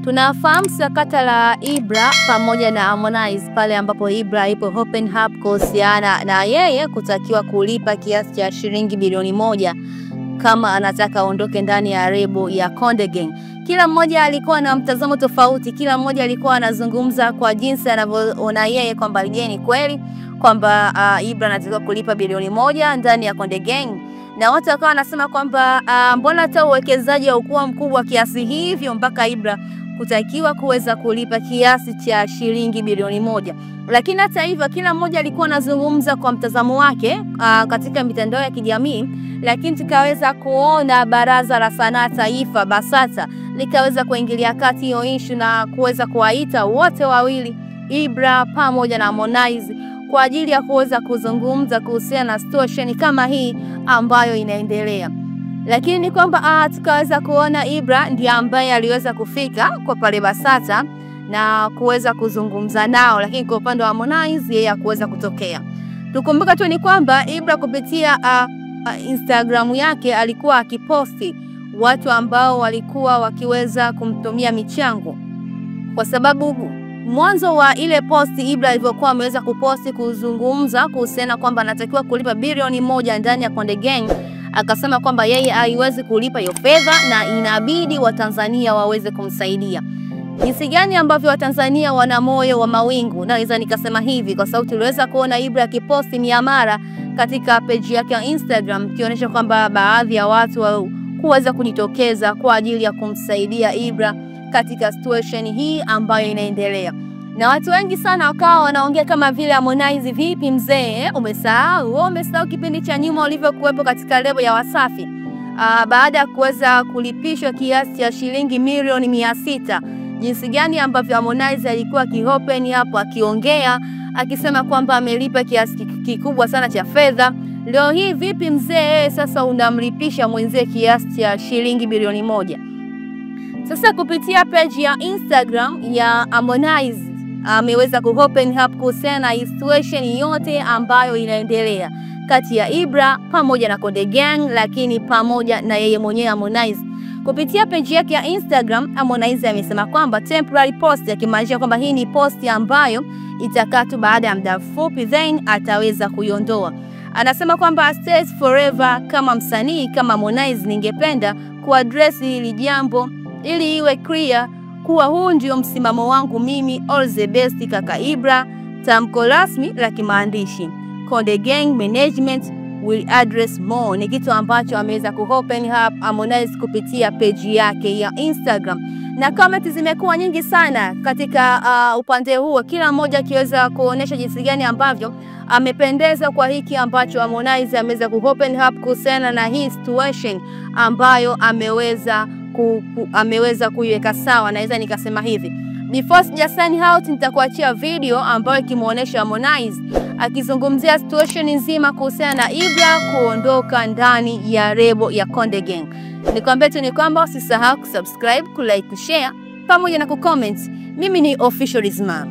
Tunafahamu sakata la Ibra pamoja na Harmonize pale ambapo Ibra ipo open up kuhusiana na yeye kutakiwa kulipa kiasi cha shilingi bilioni 1 kama anataka aondoke ndani ya lebo ya Konde Gang. Kila mmoja alikuwa na mtazamo tofauti, kila mmoja alikuwa anazungumza kwa jinsi anavyoona yeye kwamba je, ni kweli kwamba Ibra anatakiwa kulipa bilioni 1 ndani ya Konde Gang. Na watu wakawa wanasema kwamba mbona hata uwekezaji haukuwa mkubwa kiasi hivyo mpaka Ibra kutakiwa kuweza kulipa kiasi cha shilingi bilioni 1. Lakini hata hivyo kila mmoja alikuwa anazungumza kwa mtazamo wake katika mitandao ya kijamii, lakini tukaweza kuona Baraza la Sanaa Taifa BASATA likaweza kuingilia kati hiyo issue na kuweza kuwaita wote wawili Ibra pamoja na Harmonize kwa ajili ya kuweza kuzungumza kuhusiana na situation kama hii ambayo inaendelea. Lakini ni kwamba tukaweza kuona Ibra ndiye ambaye aliweza kufika kwa pale BASATA na kuweza kuzungumza nao, lakini kwa upande wa Harmonize yeye hakuweza kutokea. Tukumbuka tu ni kwamba Ibra kupitia Instagram yake alikuwa akiposti watu ambao walikuwa wakiweza kumtumia michango, kwa sababu mwanzo wa ile posti Ibra alivyokuwa ameweza kuposti kuzungumza kuhusiana kwamba anatakiwa kulipa bilioni 1 ndani ya Konde Gang, akasema kwamba yeye haiwezi kulipa hiyo fedha na inabidi Watanzania waweze kumsaidia. Jinsi gani ambavyo Watanzania wana moyo wa mawingu, naweza nikasema hivi kwa sababu tuliweza kuona Ibra akiposti miamara katika page yake ya Instagram kionyesha kwamba baadhi ya watu kuweza kujitokeza kwa ajili ya kumsaidia Ibra katika situation hii ambayo inaendelea. Na watu wengi sana wakawa wanaongea kama vile Harmonize, vipi mzee, umesahau kipindi cha nyuma ulivyokuwepo katika lebo ya Wasafi baada ya kuweza kulipishwa kiasi cha shilingi milioni 600. Jinsi gani ambavyo Harmonize alikuwa kiopen hapo akiongea akisema kwamba amelipa kiasi kikubwa sana cha fedha. Leo hii vipi mzee, sasa unamlipisha mwenzie kiasi cha shilingi bilioni 1. Sasa kupitia page ya Instagram ya Harmonize ameweza kuopen up kuhusiana na situation yote ambayo inaendelea kati ya Ibra pamoja na Konde Gang, lakini pamoja na yeye mwenyewe Harmonize. Kupitia page yake ya Instagram, Harmonize amesema kwamba temporary post, akimaanisha kwamba hii ni post ambayo itakaa tu baada ya muda mfupi then ataweza kuiondoa. Anasema kwamba stays forever, kama msanii kama Harmonize ningependa kuaddress hili jambo ili iwe clear kuwa huu ndio msimamo wangu mimi, all the best kaka Ibra. Tamko rasmi la kimaandishi, Konde Gang management will address more. Ni kitu ambacho ameweza kuopen up Harmonize kupitia page yake ya Instagram, na comment zimekuwa nyingi sana katika upande huo, kila mmoja akiweza kuonesha jinsi gani ambavyo amependeza kwa hiki ambacho Harmonize ameweza kuopen up kuhusiana na hii situation ambayo ameweza kuiweka sawa. Naweza nikasema hivi, before sijasign out nitakuachia video ambayo kimuonesha Harmonize akizungumzia situation nzima kuhusiana na Ibra kuondoka ndani ya lebo ya Konde Gang. Nikwambie tu ni kwamba usisahau kusubscribe, kulike, kushare pamoja na kucomment. Mimi ni Official Rizma.